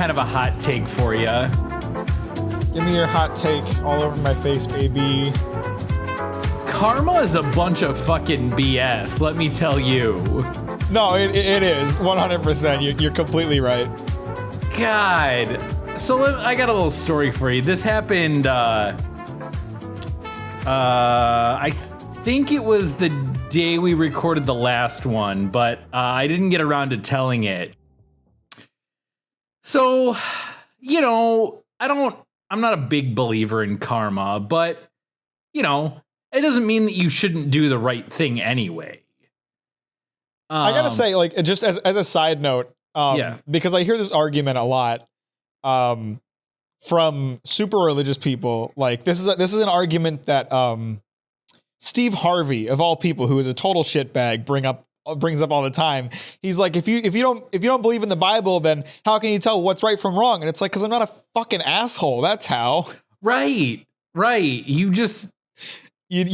kind of a hot take for you. Give me your hot take all over my face, baby. Karma is a bunch of fucking BS, let me tell you. No, it is 100%. You're completely right. God. So I got a little story for you. This happened, I think it was the day we recorded the last one, but I didn't get around to telling it. So, you know, I'm not a big believer in karma, but, you know, it doesn't mean that you shouldn't do the right thing anyway. I gotta say, like, just as a side note, because I hear this argument a lot from super religious people. Like, this is an argument that Steve Harvey, of all people, who is a total shitbag, brings up all the time. He's like, if you don't believe in the Bible, then how can you tell what's right from wrong? And it's like, because I'm not a fucking asshole. That's how. Right. You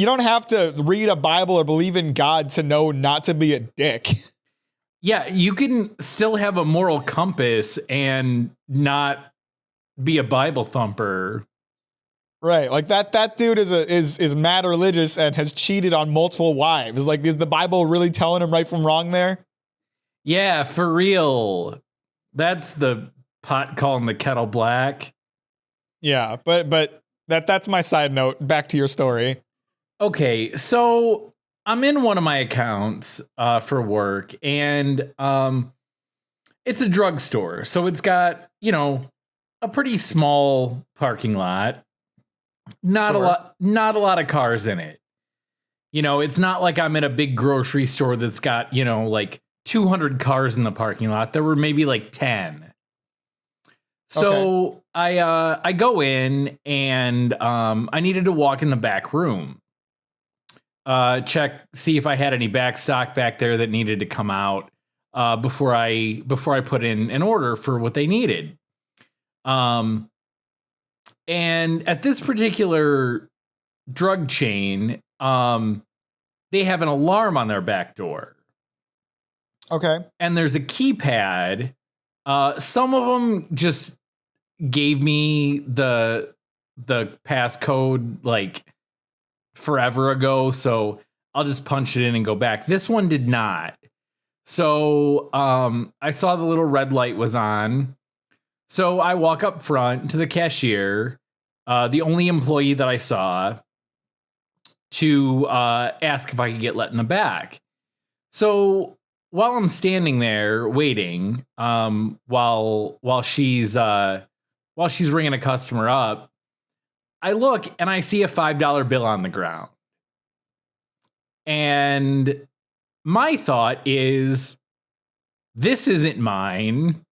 don't have to read a Bible or believe in God to know not to be a dick. Yeah, you can still have a moral compass and not be a Bible thumper. Right, like that dude is mad religious and has cheated on multiple wives. Like, is the Bible really telling him right from wrong there? Yeah, for real. That's the pot calling the kettle black. Yeah, but that's my side note. Back to your story. Okay, so I'm in one of my accounts for work, and it's a drugstore. So it's got, you know, a pretty small parking lot. Not a lot of cars in it. You know, it's not like I'm in a big grocery store that's got, you know, like 200 cars in the parking lot. There were maybe like 10. So I go in and I needed to walk in the back room. See if I had any back stock back there that needed to come out before I put in an order for what they needed. And at this particular drug chain, they have an alarm on their back door. Okay. And there's a keypad. Some of them just gave me the passcode like forever ago, so I'll just punch it in and go back. This one did not. So I saw the little red light was on. So I walk up front to the cashier, the only employee that I saw, to ask if I could get let in the back. So while I'm standing there waiting, while she's ringing a customer up, I look and I see a $5 bill on the ground. And my thought is, this isn't mine.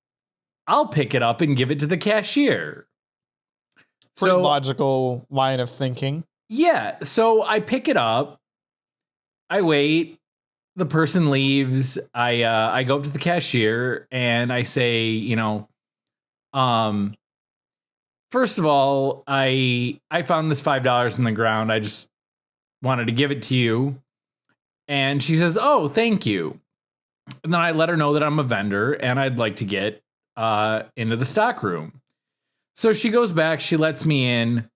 I'll pick it up and give it to the cashier. Pretty logical line of thinking. Yeah. So I pick it up. I wait. The person leaves. I go up to the cashier and I say, you know, first of all, I found this $5 in the ground. I just wanted to give it to you. And she says, "Oh, thank you." And then I let her know that I'm a vendor and I'd like to get into the stock room. So she goes back, she lets me in.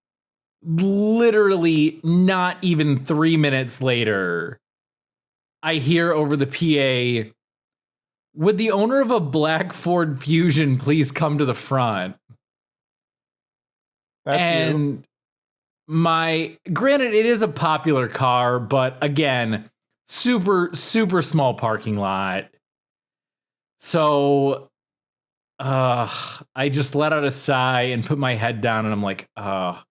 Literally not even 3 minutes later, I hear over the PA, "Would the owner of a black Ford Fusion please come to the front?" Granted, it is a popular car, but again, super, super small parking lot. So I just let out a sigh and put my head down and I'm like, I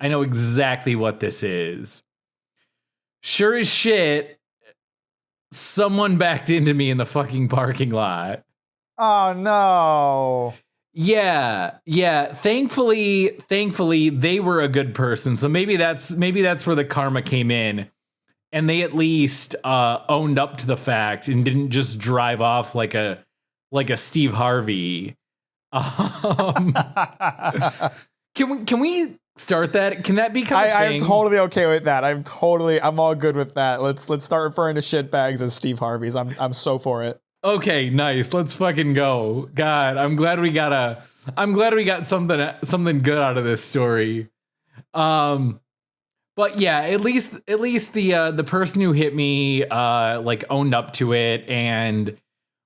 know exactly what this is. Sure as shit, someone backed into me in the fucking parking lot. Oh no. Yeah. Thankfully, they were a good person. So maybe that's where the karma came in. And they at least owned up to the fact and didn't just drive off like a Steve Harvey. Can we start that? Can that become a thing? I'm totally okay with that. I'm all good with that. Let's start referring to shitbags as Steve Harveys. I'm so for it. Okay, nice. Let's fucking go. God, I'm glad we got something good out of this story. But yeah, at least the person who hit me like owned up to it, and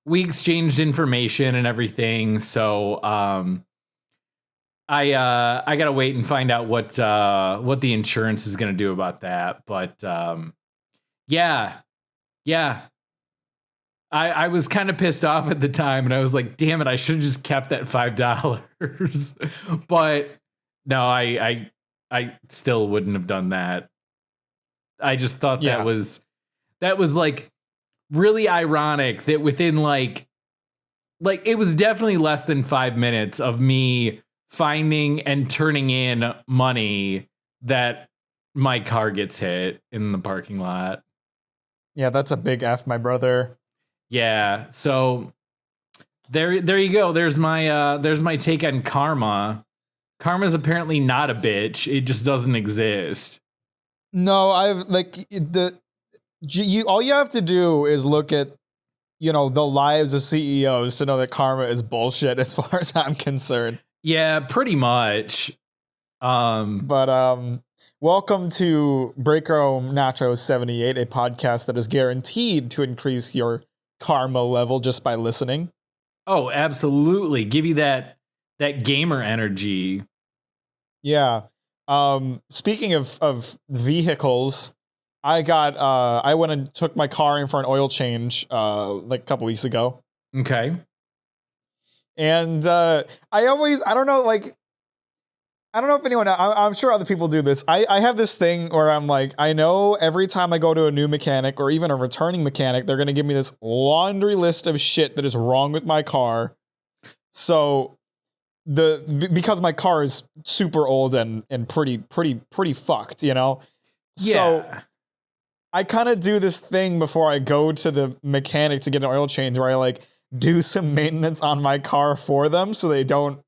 we exchanged information and everything. So I gotta wait and find out what the insurance is gonna do about that. But yeah. I was kind of pissed off at the time, and I was like, damn it, I should have just kept that $5. But no, I still wouldn't have done that. I just thought that was like really ironic that within like it was definitely less than 5 minutes of me finding and turning in money that my car gets hit in the parking lot. Yeah, that's a big F, my brother. Yeah, so there you go. There's my take on karma. Karma's apparently not a bitch. It just doesn't exist. No, all you have to do is look at, the lives of CEOs to know that karma is bullshit as far as I'm concerned. Yeah, pretty much. But welcome to Breakroom Nachos 78, a podcast that is guaranteed to increase your karma level just by listening. Oh, absolutely. Give you that gamer energy. Yeah. Speaking of vehicles, I went and took my car in for an oil change like a couple weeks ago. Okay. And I don't know if anyone, I'm sure other people do this. I have this thing where I'm like, I know every time I go to a new mechanic or even a returning mechanic, they're going to give me this laundry list of shit that is wrong with my car. So because my car is super old and pretty fucked, Yeah. So I kind of do this thing before I go to the mechanic to get an oil change where I like do some maintenance on my car for them so they don't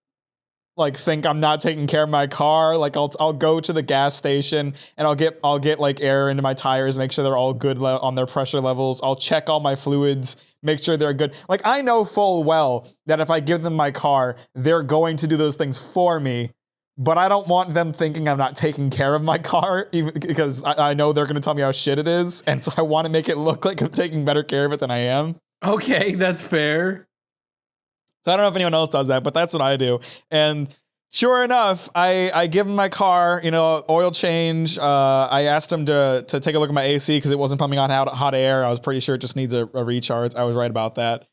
like think I'm not taking care of my car. Like I'll go to the gas station and I'll get like air into my tires, make sure they're all good on their pressure levels. I'll check all my fluids, make sure they're good. Like I know full well that if I give them my car, they're going to do those things for me. But I don't want them thinking I'm not taking care of my car, even because I know they're going to tell me how shit it is, and so I want to make it look like I'm taking better care of it than I am. Okay, that's fair. So I don't know if anyone else does that, but that's what I do. And sure enough, I give him my car, oil change. I asked him to take a look at my AC because it wasn't pumping on hot air. I was pretty sure it just needs a recharge. I was right about that.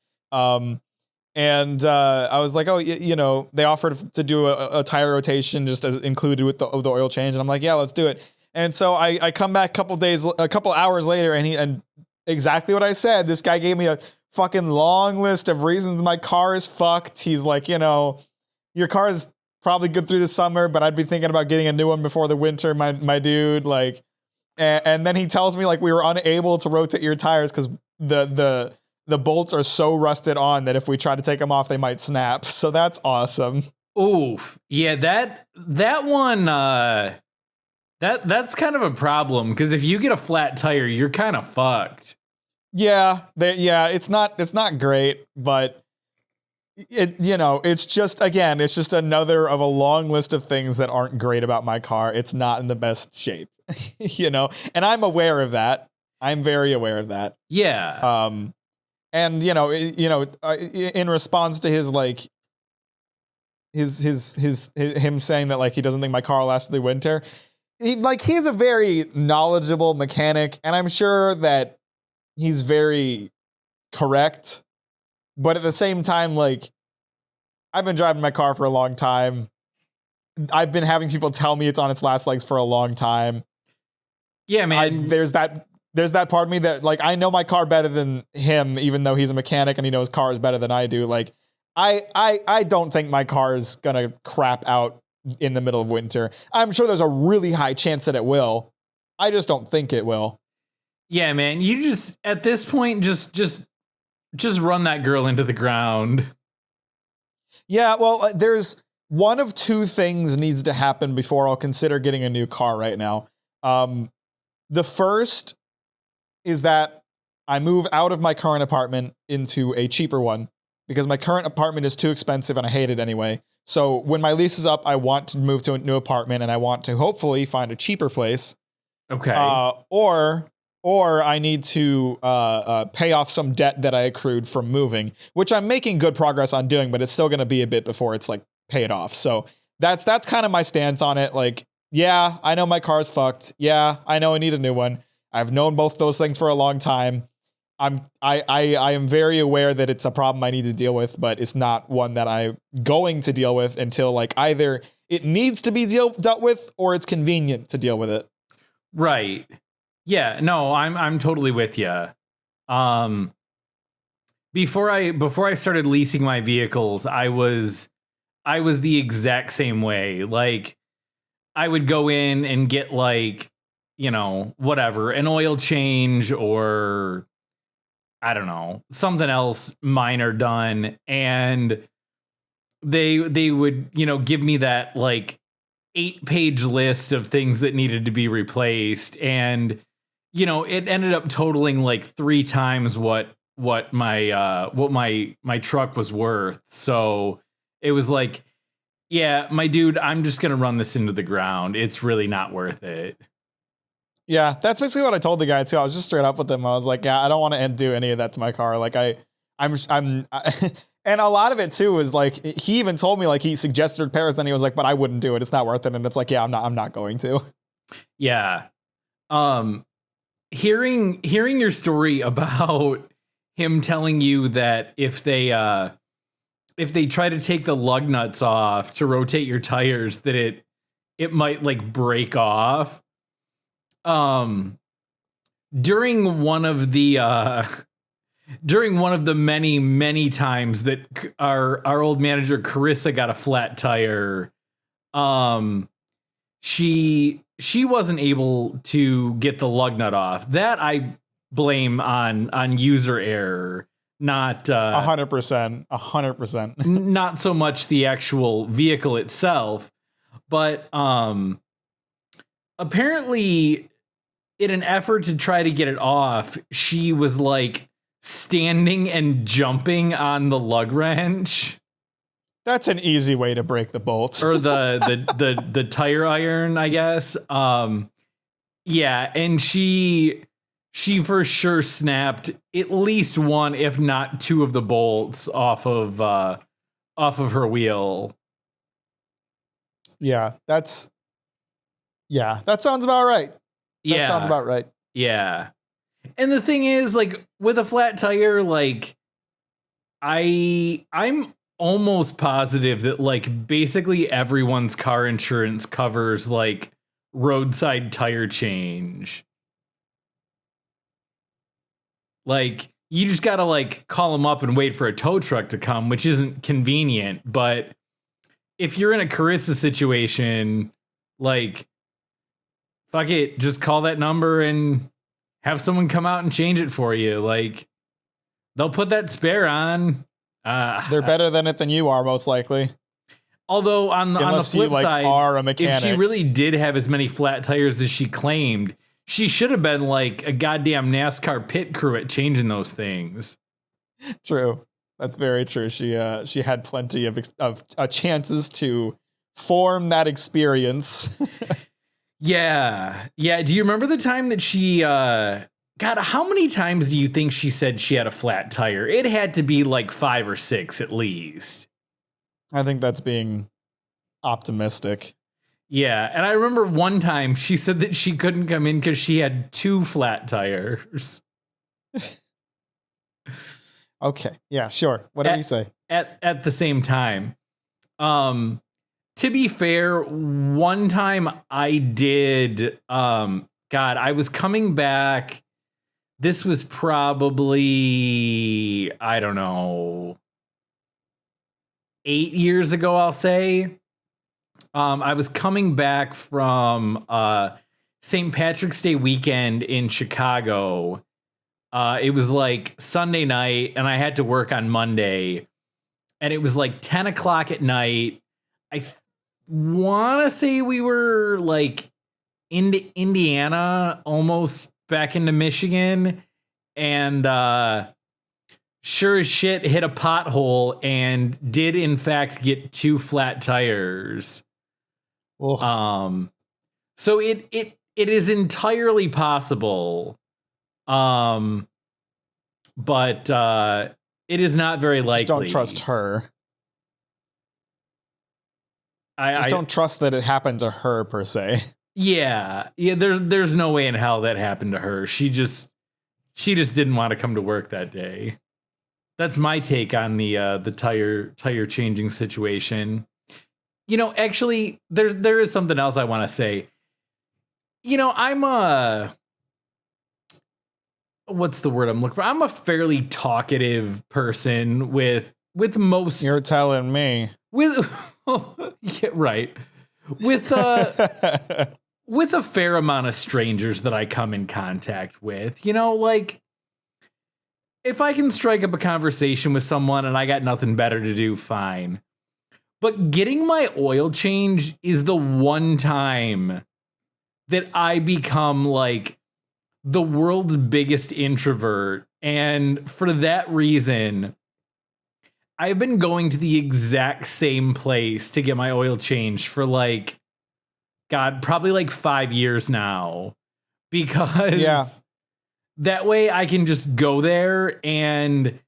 And I was like, they offered to do a tire rotation just as included with the oil change. And I'm like, yeah, let's do it. And so I come back a couple hours later and exactly what I said, this guy gave me a fucking long list of reasons my car is fucked. He's like, your car is probably good through the summer, but I'd be thinking about getting a new one before the winter, my dude. Like, and then he tells me like we were unable to rotate your tires because the bolts are so rusted on that if we try to take them off, they might snap. So that's awesome. Oof. Yeah, that one, that's kind of a problem because if you get a flat tire, you're kind of fucked. Yeah, it's not great, but it's just another of a long list of things that aren't great about my car. It's not in the best shape, and I'm aware of that. I'm very aware of that. Yeah. And in response to his like him saying that like he doesn't think my car lasts the winter, he's a very knowledgeable mechanic, and I'm sure that he's very correct. But at the same time, like, I've been driving my car for a long time. I've been having people tell me it's on its last legs for a long time. Yeah, man. There's that part of me that, like, I know my car better than him, even though he's a mechanic and he knows cars better than I do. Like, I don't think my car is gonna crap out in the middle of winter. I'm sure there's a really high chance that it will. I just don't think it will. Yeah, man. You just at this point just run that girl into the ground. Yeah, well, there's one of two things needs to happen before I'll consider getting a new car right now. The first is that I move out of my current apartment into a cheaper one because my current apartment is too expensive and I hate it anyway. So when my lease is up, I want to move to a new apartment and I want to hopefully find a cheaper place. Okay. Or I need to pay off some debt that I accrued from moving, which I'm making good progress on doing, but it's still going to be a bit before it's like paid off. So that's kind of my stance on it. Like, yeah, I know my car's fucked. Yeah, I know I need a new one. I've known both those things for a long time. I am very aware that it's a problem I need to deal with, but it's not one that I'm going to deal with until like either it needs to be dealt with or it's convenient to deal with it. Right. Yeah, no, I'm totally with you. Before I started leasing my vehicles, I was the exact same way. Like I would go in and get like, you know, whatever, an oil change or I don't know, something else minor done, and they would, you know, give me that like 8-page list of things that needed to be replaced, and you know, it ended up totaling like 3 times what my truck was worth. So it was like, yeah, my dude, I'm just gonna run this into the ground. It's really not worth it. Yeah, that's basically what I told the guy too. I was just straight up with him. I was like, yeah, I don't want to do any of that to my car. Like I'm and a lot of it too is like he even told me like he suggested repairs, and he was like, but I wouldn't do it. It's not worth it. And it's like, yeah, I'm not going to. Yeah. Hearing your story about him telling you that if they try to take the lug nuts off to rotate your tires, that it might like break off. During one of the many times that our old manager Carissa got a flat tire, she wasn't able to get the lug nut off. That I blame on user error, not 100%. Not so much the actual vehicle itself, but apparently in an effort to try to get it off, she was like standing and jumping on the lug wrench. That's an easy way to break the bolt. Or the tire iron, I guess. Yeah, and she for sure snapped at least one, if not 2 of the bolts off of her wheel. Yeah, that sounds about right. That sounds about right. Yeah. And the thing is, like, with a flat tire, like, I'm almost positive that, like, basically everyone's car insurance covers, like, roadside tire change. Like, you just gotta, like, call them up and wait for a tow truck to come, which isn't convenient. But if you're in a Carissa situation, like, fuck it, just call that number and have someone come out and change it for you. Like, they'll put that spare on. They're better than it than you are, most likely. Although on the flip side, are a mechanic. if she really did have as many flat tires as she claimed, she should have been like a goddamn NASCAR pit crew at changing those things. True. That's very true. She had plenty of chances to form that experience. Yeah. Do you remember the time that she, God, how many times do you think she said she had a flat tire? It had to be like 5 or 6 at least. I think that's being optimistic. Yeah. And I remember one time she said that she couldn't come in because she had 2 flat tires. Okay. Yeah, sure. What did he say? At the same time. To be fair, one time I did, I was coming back. This was probably, I don't know, 8 years ago, I'll say. I was coming back from St. Patrick's Day weekend in Chicago. It was like Sunday night, and I had to work on Monday. And it was like 10 o'clock at night. I want to say we were like into Indiana, almost back into Michigan. and sure as shit hit a pothole and did in fact get 2 flat tires. Ugh. So it is entirely possible. But it is not very likely. Just don't trust her. I don't trust that it happened to her per se. Yeah. There's no way in hell that happened to her. She just didn't want to come to work that day. That's my take on the tire changing situation. Actually, there is something else I want to say. I'm what's the word I'm looking for? I'm a fairly talkative person with most. You're telling me. Yeah, right. With a fair amount of strangers that I come in contact with, like if I can strike up a conversation with someone and I got nothing better to do, fine. But getting my oil change is the one time that I become like the world's biggest introvert. And for that reason, I've been going to the exact same place to get my oil changed for probably like 5 years now. Because that way I can just go there, and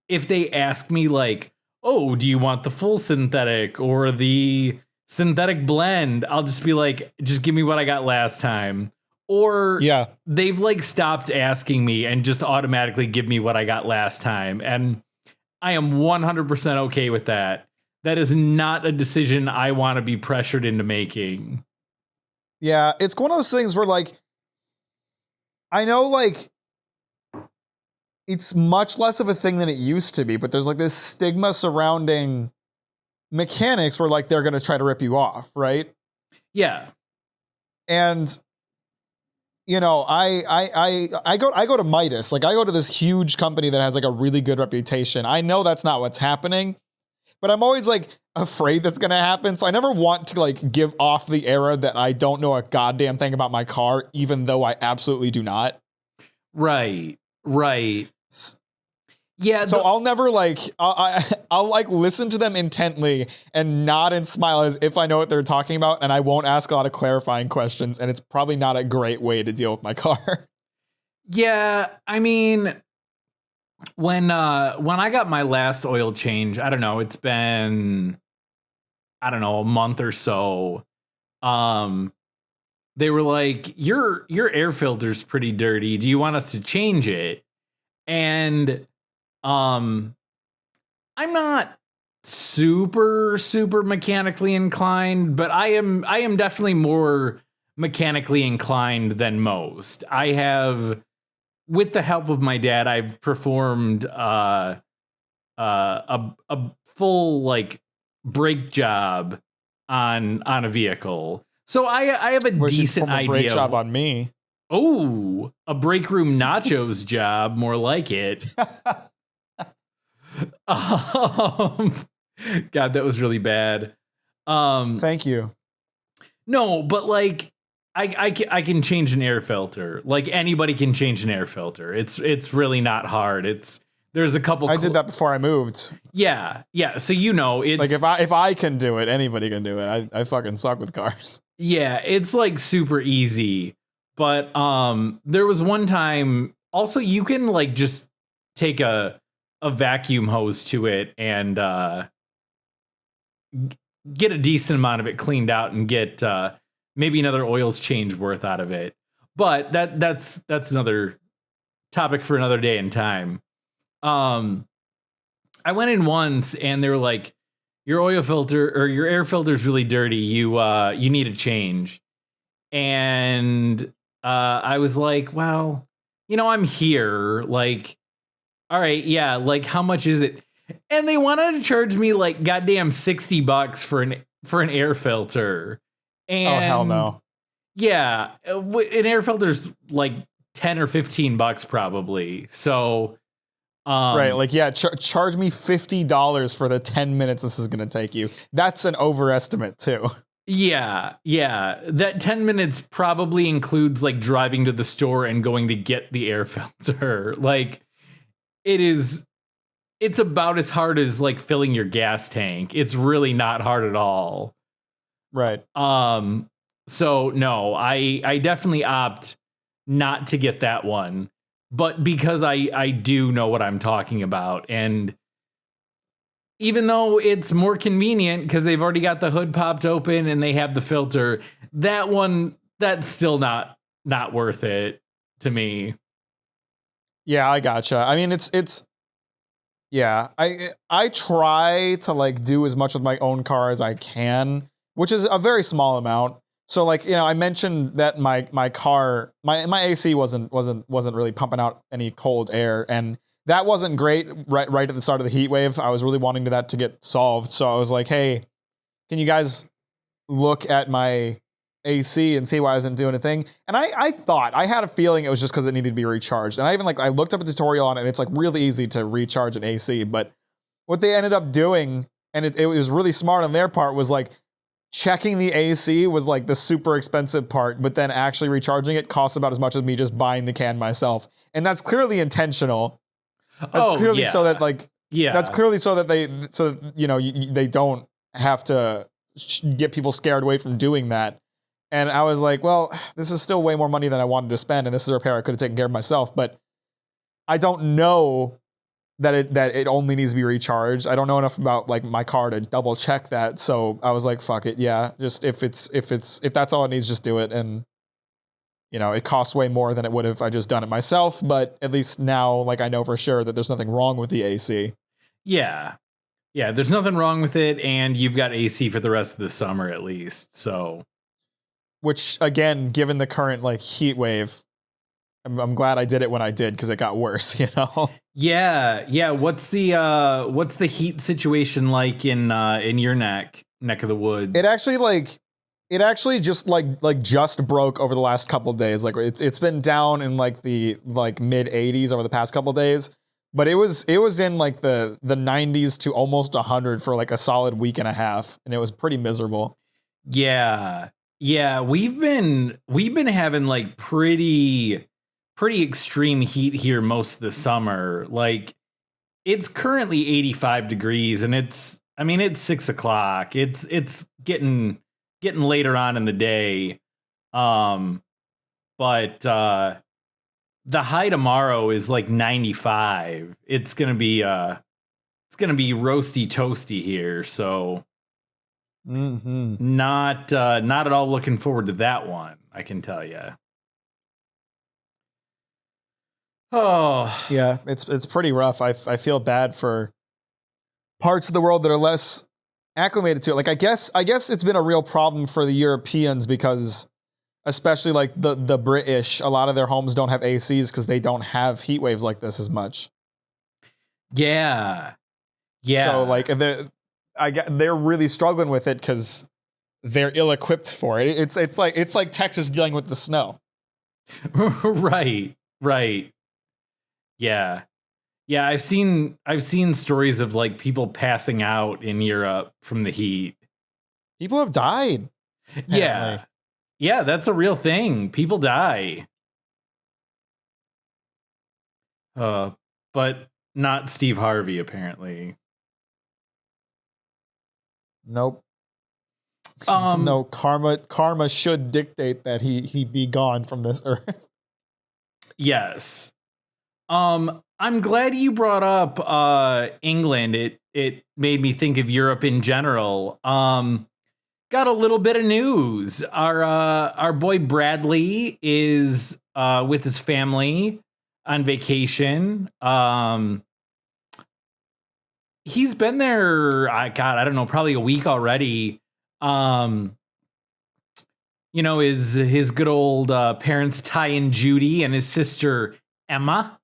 if they ask me like, oh, do you want the full synthetic or the synthetic blend? I'll just be like, just give me what I got last time. Or they've like stopped asking me and just automatically give me what I got last time. And I am 100% okay with that. That is not a decision I want to be pressured into making. Yeah, it's one of those things where like, I know like it's much less of a thing than it used to be, but there's like this stigma surrounding mechanics where like they're going to try to rip you off, right? Yeah. And I go to Midas. Like I go to this huge company that has like a really good reputation. I know that's not what's happening, but I'm always like afraid that's going to happen. So I never want to like give off the era that I don't know a goddamn thing about my car, even though I absolutely do not. Right. Yeah. So I'll never like, I'll like listen to them intently and nod and smile as if I know what they're talking about. And I won't ask a lot of clarifying questions. And it's probably not a great way to deal with my car. Yeah. I mean, when I got my last oil change, I don't know, it's been, a month or so. They were like, your air filter's pretty dirty. Do you want us to change it? And I'm not super mechanically inclined, but I am definitely more mechanically inclined than most. I have, with the help of my dad, I've performed a full like brake job on a vehicle. So I have a decent idea. Brake job on me. Oh, a Breakroom Nachos job, more like it. God, that was really bad. Thank you. No, but like I can change an air filter. Like anybody can change an air filter. It's really not hard. There's a couple. I did that before I moved. Yeah. So it's like if I can do it, anybody can do it. I fucking suck with cars. Yeah, it's like super easy. But there was one time. Also, you can like just take a vacuum hose to it and get a decent amount of it cleaned out and get maybe another oil's change worth out of it. But that's another topic for another day and time. I went in once and they were like, your oil filter or your air filter is really dirty. You need a change. And I was like, well, I'm here. Like, all right, yeah. Like, how much is it? And they wanted to charge me like goddamn $60 for an air filter. And oh hell no. Yeah, an air filter's like $10 or $15 probably. So, right, like yeah, charge me $50 for the 10 minutes this is gonna take you. That's an overestimate too. Yeah, yeah. That 10 minutes probably includes like driving to the store and going to get the air filter. Like it's about as hard as like filling your gas tank. It's really not hard at all. Right. So no, I definitely opt not to get that one, but because I do know what I'm talking about, and even though it's more convenient because they've already got the hood popped open and they have the filter, that's still not worth it to me. Yeah, I gotcha. I mean, yeah, I try to like do as much with my own car as I can, which is a very small amount. So like, I mentioned that my car, my AC wasn't really pumping out any cold air, and that wasn't great right at the start of the heat wave. I was really wanting that to get solved. So I was like, hey, can you guys look at my AC and see why I wasn't doing a thing? And I had a feeling it was just because it needed to be recharged. And I looked up a tutorial on it, and it's like really easy to recharge an AC. But what they ended up doing, and it was really smart on their part, was like checking the AC was like the super expensive part, but then actually recharging it costs about as much as me just buying the can myself. And that's clearly intentional. That's clearly so that like, that's clearly so that they don't have to get people scared away from doing that. And I was like, well, this is still way more money than I wanted to spend, and this is a repair I could have taken care of myself. But I don't know that it only needs to be recharged. I don't know enough about like my car to double check that. So I was like, fuck it, yeah. Just if that's all it needs, just do it. And it costs way more than it would have if I just done it myself. But at least now, like I know for sure that there's nothing wrong with the AC. Yeah. Yeah, there's nothing wrong with it, and you've got AC for the rest of the summer at least. So, which again, given the current like heat wave, I'm glad I did it when I did, because it got worse. Yeah. What's the heat situation like in your neck of the woods? It actually just broke over the last couple of days. Like it's been down in like the mid 80s over the past couple of days. But it was in like the 90s to almost 100 for like a solid week and a half, and it was pretty miserable. Yeah, we've been having like pretty extreme heat here most of the summer. Like it's currently 85 degrees, and it's 6:00. It's getting later on in the day, but the high tomorrow is like 95. It's gonna be roasty toasty here, so not at all looking forward to that one, I can tell you. Oh yeah, it's pretty rough. I feel bad for parts of the world that are less acclimated to it. Like I guess it's been a real problem for the Europeans, because especially like the British, a lot of their homes don't have ACs because they don't have heat waves like this as much. Yeah. So like they're really struggling with it because they're ill-equipped for it. It's like Texas dealing with the snow. Right. Yeah. I've seen stories of like people passing out in Europe from the heat. People have died. Apparently. Yeah, that's a real thing. People die. But not Steve Harvey, apparently. Nope. No, karma should dictate that he be gone from this earth. Yes. I'm glad you brought up England. It made me think of Europe in general. Got a little bit of news. Our boy Bradley is with his family on vacation. He's been there, I don't know, probably a week already. His good old parents Ty and Judy, and his sister Emma.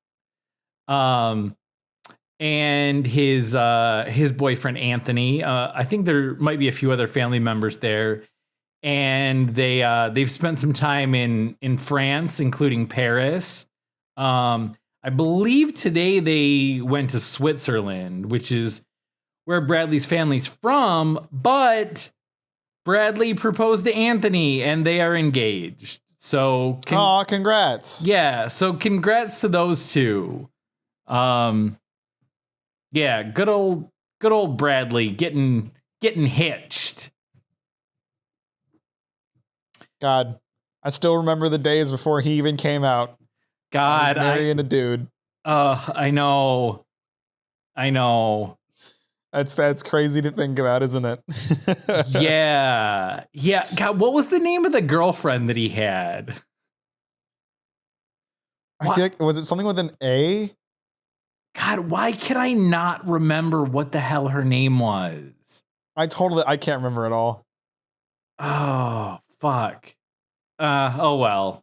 And his boyfriend Anthony. I think there might be a few other family members there, and they've spent some time in France, including Paris. I believe today they went to Switzerland, which is where Bradley's family's from. But Bradley proposed to Anthony and they are engaged. So congrats. Yeah, so congrats to those two. Yeah, good old Bradley getting hitched. God, I still remember the days before he even came out. God, marrying a dude. I know. That's crazy to think about, isn't it? Yeah. God, what was the name of the girlfriend that he had? I feel like, was it something with an A? God, why can I not remember what the hell her name was? I can't remember at all. Oh, fuck. Oh well.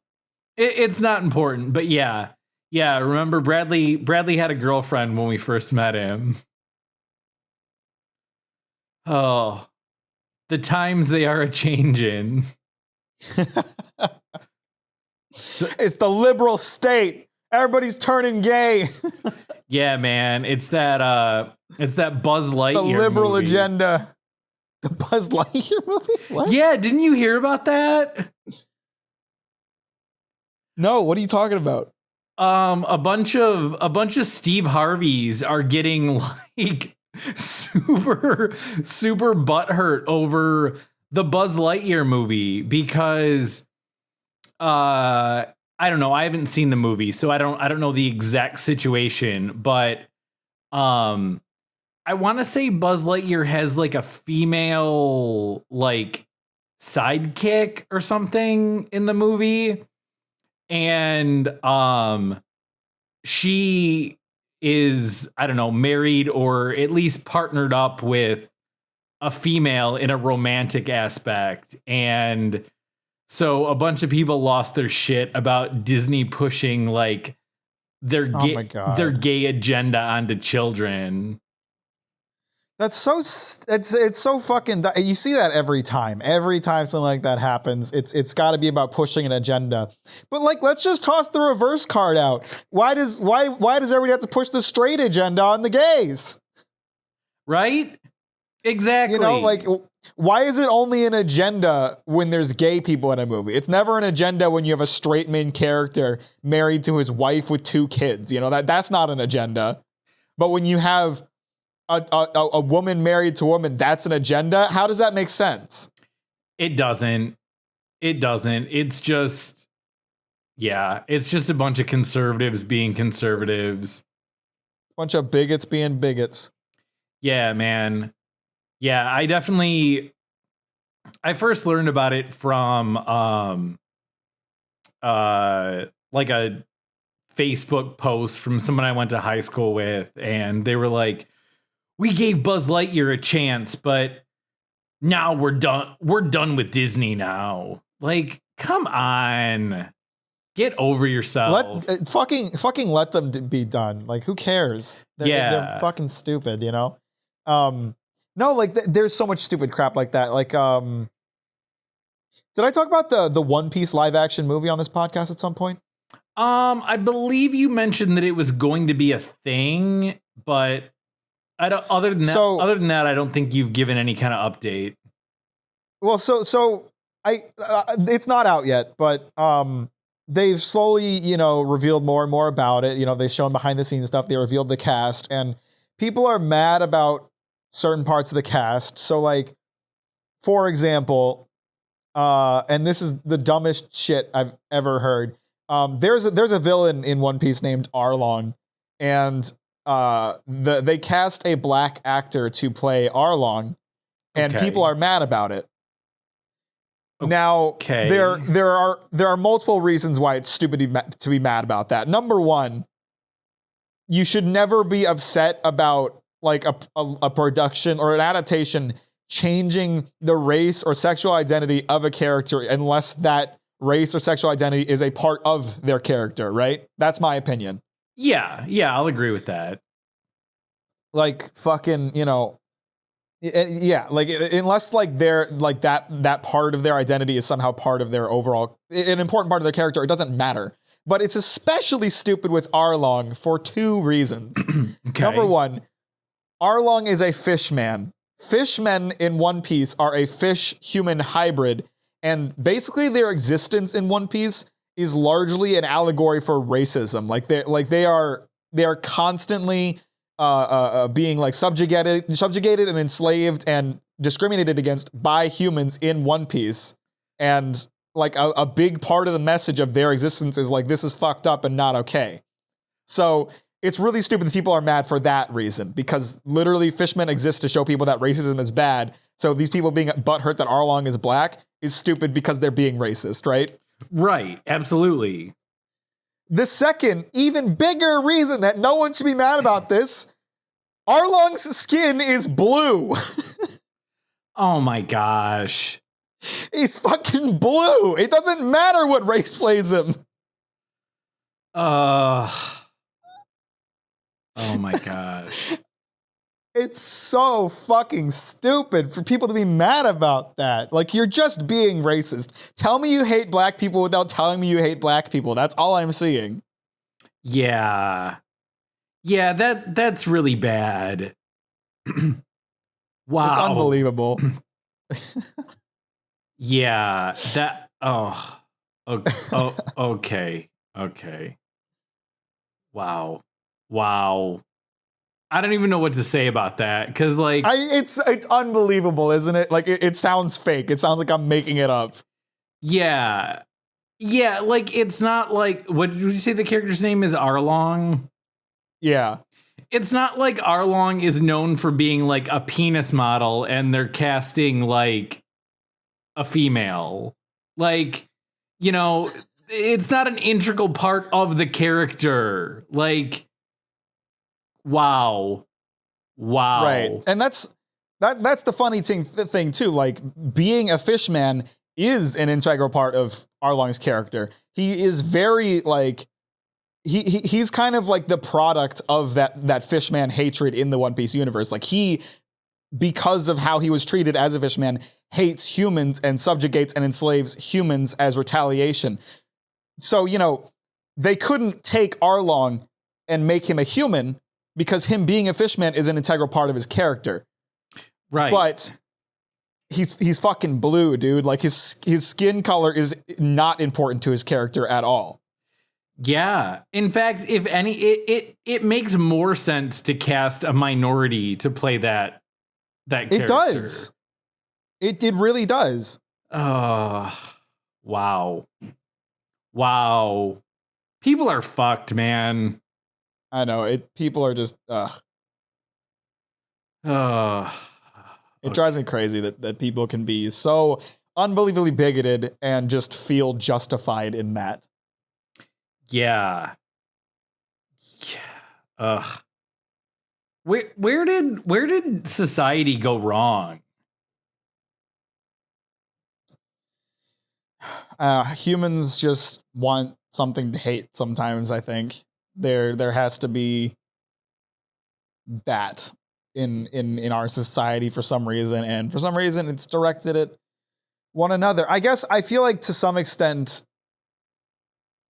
It's not important, but yeah. Yeah, remember Bradley had a girlfriend when we first met him. Oh, the times they are a-changin'. It's the liberal state. Everybody's turning gay. Yeah, man. It's that Buzz Lightyear the liberal movie. agenda. The Buzz Lightyear movie? What? Yeah, didn't you hear about that? No, what are you talking about? A bunch of Steve Harveys are getting like super butthurt over the Buzz Lightyear movie because I don't know, I haven't seen the movie, so I don't know the exact situation, but I want to say Buzz Lightyear has like a female like sidekick or something in the movie. And she is, I don't know, married or at least partnered up with a female in a romantic aspect. And so a bunch of people lost their shit about Disney pushing like their gay agenda onto children. That's so it's so fucking. You see that every time something like that happens. It's got to be about pushing an agenda. But like, let's just toss the reverse card out. Why does everybody have to push the straight agenda on the gays? Right? Exactly. You know, like, why is it only an agenda when there's gay people in a movie? It's never an agenda when you have a straight main character married to his wife with 2 kids. You know, that's not an agenda. But when you have a woman married to a woman, that's an agenda. How does that make sense? It doesn't. It's just, yeah, it's just a bunch of conservatives being conservatives. A bunch of bigots being bigots. Yeah, man. Yeah, I first learned about it from like a Facebook post from someone I went to high school with, and they were like, we gave Buzz Lightyear a chance, but now we're done with Disney now. Like, come on. Get over yourself. Fucking let them be done. Like, who cares? They're fucking stupid, you know? No, like, there's so much stupid crap like that. Like, did I talk about the One Piece live action movie on this podcast at some point? I believe you mentioned that it was going to be a thing, but I don't. Other than that, I don't think you've given any kind of update. Well, so it's not out yet, but they've slowly, you know, revealed more and more about it. You know, they've shown behind the scenes stuff. They revealed the cast, and people are mad about certain parts of the cast. So, like, for example, and this is the dumbest shit I've ever heard. There's a villain in One Piece named Arlong, and they cast a black actor to play Arlong, and people are mad about it. Now, there are multiple reasons why it's stupid to be mad about that. Number one, you should never be upset about like a production or an adaptation changing the race or sexual identity of a character unless that race or sexual identity is a part of their character, right? That's my opinion. Yeah, I'll agree with that. Like, fucking, you know, yeah, like, unless like they're like that part of their identity is somehow part of their overall, an important part of their character, it doesn't matter. But it's especially stupid with Arlong for 2 reasons. Okay. Number one, Arlong is a fish man. fishmen in One Piece are a fish-human hybrid, and basically their existence in One Piece is largely an allegory for racism. They are constantly being like subjugated and enslaved and discriminated against by humans in One Piece. And like a big part of the message of their existence is like, this is fucked up and not okay. So it's really stupid that people are mad for that reason, because literally fishmen exist to show people that racism is bad. So these people being butthurt that Arlong is black is stupid because they're being racist, right? Right. Absolutely. The second, even bigger reason that no one should be mad about this, Arlong's skin is blue. Oh my gosh. He's fucking blue. It doesn't matter what race plays him. Oh my gosh. It's so fucking stupid for people to be mad about that. Like, you're just being racist. Tell me you hate black people without telling me you hate black people. That's all I'm seeing. Yeah. Yeah, that's really bad. Wow. It's unbelievable. Yeah, that okay. Wow. I don't even know what to say about that, because like it's unbelievable, isn't it? Like it sounds fake. It sounds like I'm making it up. Yeah, like it's not like, what did you say the character's name is? Arlong? Yeah. It's not like Arlong is known for being like a penis model and they're casting like a female. Like, you know, it's not an integral part of the character. Like, wow. Right. And that's the funny thing too. Like, being a fishman is an integral part of Arlong's character. He is very like, he's kind of like the product of that fishman hatred in the One Piece universe. Like, he, because of how he was treated as a fishman, hates humans and subjugates and enslaves humans as retaliation. So, you know, they couldn't take Arlong and make him a human because him being a fishman is an integral part of his character. Right. But he's fucking blue, dude. Like, his skin color is not important to his character at all. Yeah. In fact, if any, it makes more sense to cast a minority to play that character. It does. It really does. Wow. People are fucked, man. I know. People are just It drives me crazy that people can be so unbelievably bigoted and just feel justified in that. Yeah. Ugh. Where did society go wrong? Humans just want something to hate sometimes, I think. There has to be that in our society for some reason, and for some reason it's directed at one another. I guess I feel like to some extent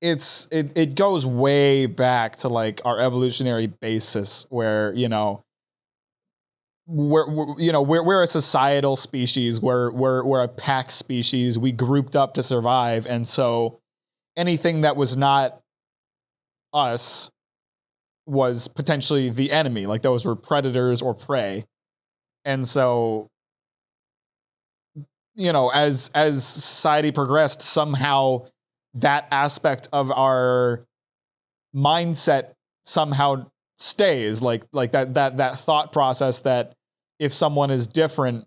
it goes way back to like our evolutionary basis, where, you know, we're a societal species, we're a pack species. We grouped up to survive, and so anything that was not us was potentially the enemy. Like, those were predators or prey. And so, you know, as society progressed, somehow that aspect of our mindset somehow stays, like that thought process that if someone is different,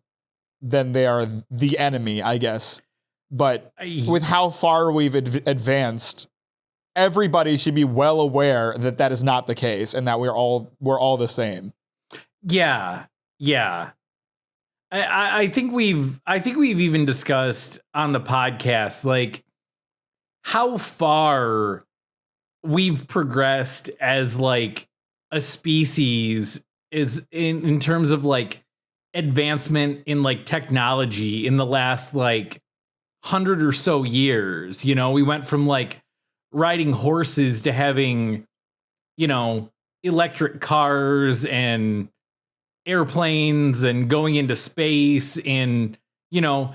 then they are the enemy, I guess. But with how far we've advanced, everybody should be well aware that that is not the case, and that we're all the same. Yeah. I think we've even discussed on the podcast like how far we've progressed as like a species is in terms of like advancement in like technology in the last like 100 or so years. You know, we went from like riding horses to having, you know, electric cars and airplanes and going into space in, you know,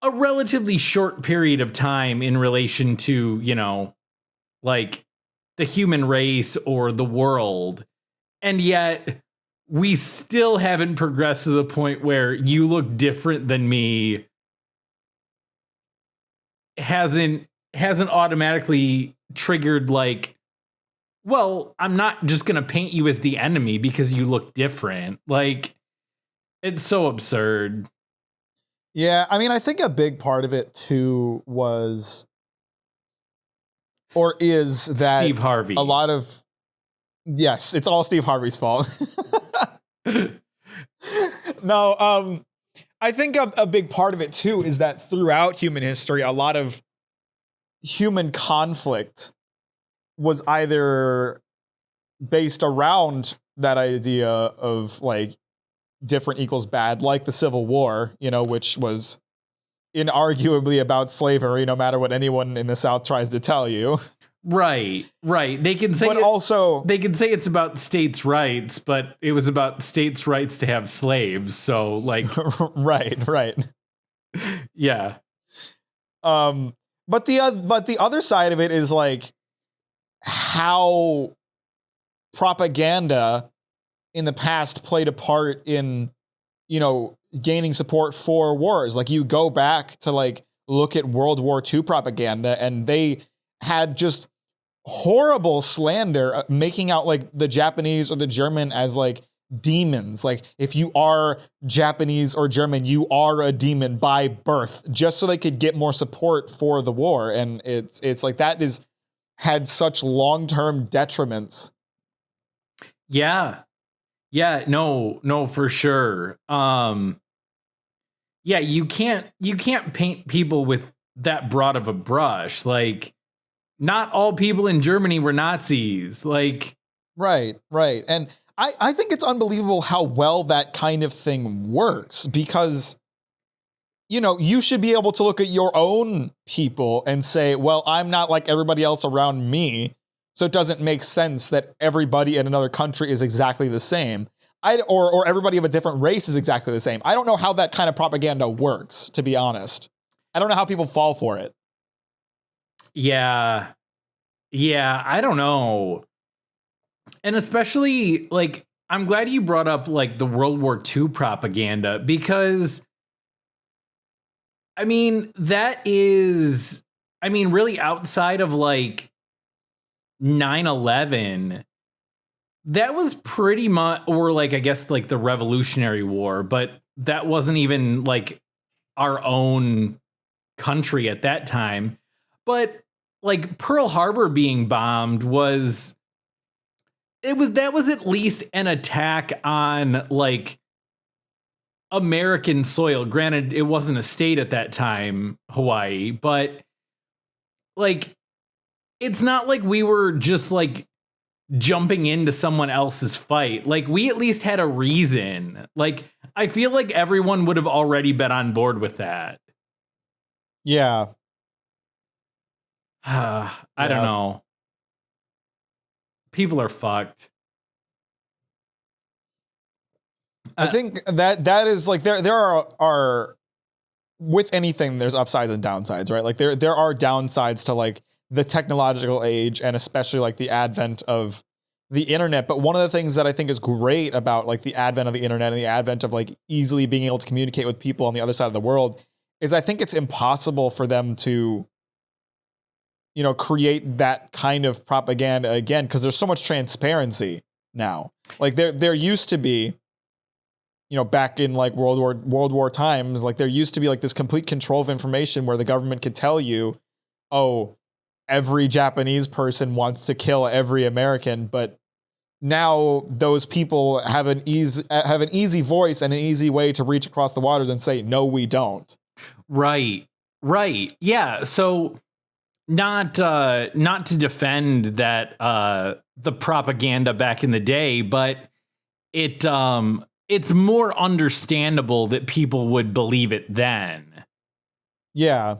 a relatively short period of time in relation to, you know, like the human race or the world. And yet we still haven't progressed to the point where you look different than me hasn't automatically triggered like, well, I'm not just going to paint you as the enemy because you look different. Like, it's so absurd. Yeah, I mean, I think a big part of it too was, or is that Steve Harvey. A lot of, yes, it's all Steve Harvey's fault. No, I think a big part of it too is that throughout human history, a lot of human conflict was either based around that idea of like different equals bad, like the Civil War, you know, which was inarguably about slavery, no matter what anyone in the South tries to tell you. Right. They can say, but also they can say it's about states' rights, but it was about states' rights to have slaves. So, like, right. Yeah. But the other side of it is like how propaganda in the past played a part in, you know, gaining support for wars. Like you go back to like look at World War II propaganda, and they had just horrible slander, making out like the Japanese or the German as like demons. Like if you are Japanese or German, you are a demon by birth, just so they could get more support for the war. And it's like that is had such long-term detriments. Yeah, no, for sure. Yeah, you can't paint people with that broad of a brush. Like, not all people in Germany were Nazis. Like, right. And I think it's unbelievable how well that kind of thing works, because, you know, you should be able to look at your own people and say, well, I'm not like everybody else around me, so it doesn't make sense that everybody in another country is exactly the same. Or everybody of a different race is exactly the same. I don't know how that kind of propaganda works, to be honest. I don't know how people fall for it. Yeah, I don't know. And especially, like, I'm glad you brought up, like, the World War II propaganda, because, I mean, that is, I mean, really outside of, like, 9/11, that was pretty much, or, like, I guess, like, the Revolutionary War, but that wasn't even, like, our own country at that time. But, like, Pearl Harbor being bombed was at least an attack on, like, American soil. Granted, it wasn't a state at that time, Hawaii, but, like, it's not like we were just, like, jumping into someone else's fight. Like, we at least had a reason. Like, I feel like everyone would have already been on board with that. Yeah. I don't know. People are fucked. I think that is like there are with anything there's upsides and downsides, right? Like there are downsides to like the technological age, and especially like the advent of the internet. But one of the things that I think is great about like the advent of the internet and the advent of like easily being able to communicate with people on the other side of the world is I think it's impossible for them to, you know, create that kind of propaganda again, because there's so much transparency now. Like there used to be, you know, back in like World War times, like there used to be like this complete control of information where the government could tell you, oh, every Japanese person wants to kill every American, but now those people have an easy voice and an easy way to reach across the waters and say, no, we don't. Right. Yeah. So not to defend that the propaganda back in the day, but it's more understandable that people would believe it then. Yeah.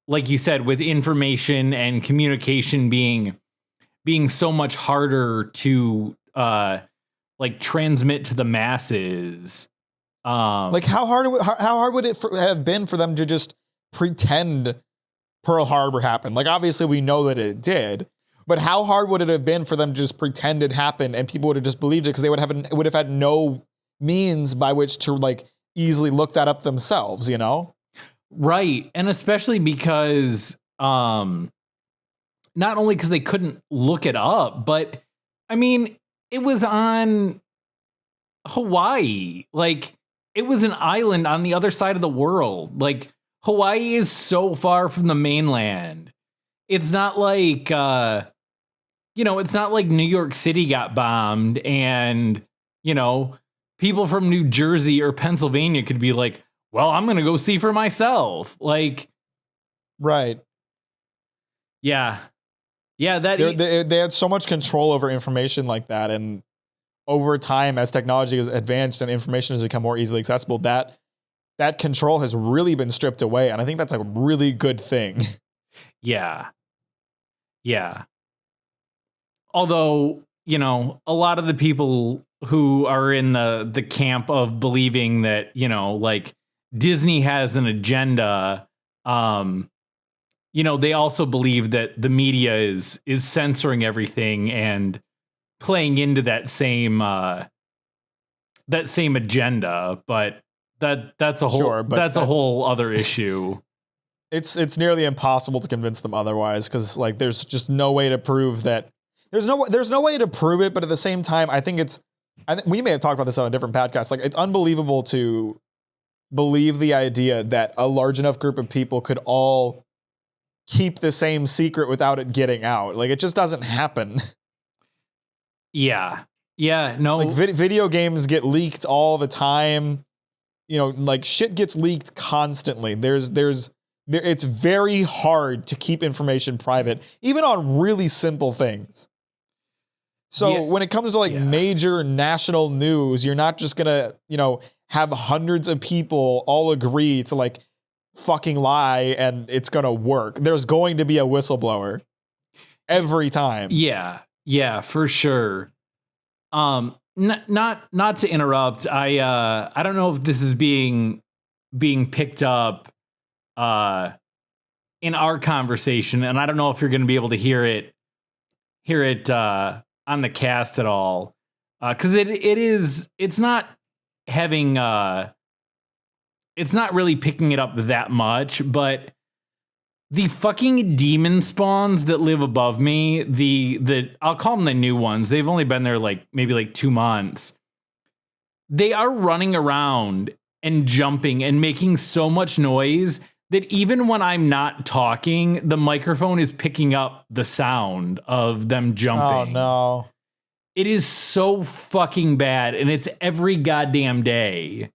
Like you said, with information and communication being so much harder to like like transmit to the masses. Like how hard would it have been for them to just pretend Pearl Harbor happened? Like obviously we know that it did, but how hard would it have been for them to just pretend it happened and people would have just believed it because they would have had no means by which to like easily look that up themselves, you know? Right. And especially because not only because they couldn't look it up, but I mean, it was on Hawaii. Like it was an island on the other side of the world. Like Hawaii is so far from the mainland. It's not like, it's not like New York City got bombed and, people from New Jersey or Pennsylvania could be like, well, I'm going to go see for myself. Like, right. Yeah. Yeah. They had so much control over information like that. And over time, as technology has advanced and information has become more easily accessible, that control has really been stripped away. And I think that's a really good thing. Yeah. Yeah. Although, a lot of the people who are in the camp of believing that, like Disney has an agenda, they also believe that the media is censoring everything and playing into that same agenda, but that's a whole that's a whole other issue. It's nearly impossible to convince them otherwise because like there's just no way to prove that. There's no way to prove it, but at the same time, I think we may have talked about this on a different podcast. Like it's unbelievable to believe the idea that a large enough group of people could all keep the same secret without it getting out. Like it just doesn't happen. Yeah. Yeah. No. Like video games get leaked all the time. Like shit gets leaked constantly. It's very hard to keep information private, even on really simple things. So when it comes to like major national news, you're not just gonna, have hundreds of people all agree to like fucking lie and it's gonna work. There's going to be a whistleblower every time. Yeah. Yeah, for sure. Not to interrupt. I don't know if this is being picked up in our conversation, and I don't know if you're going to be able to hear it on the cast at all, because it's not having it's not really picking it up that much, but the fucking demon spawns that live above me, the I'll call them the new ones. They've only been there like maybe 2 months. They are running around and jumping and making so much noise that even when I'm not talking, the microphone is picking up the sound of them jumping. Oh no. It is so fucking bad, and it's every goddamn day.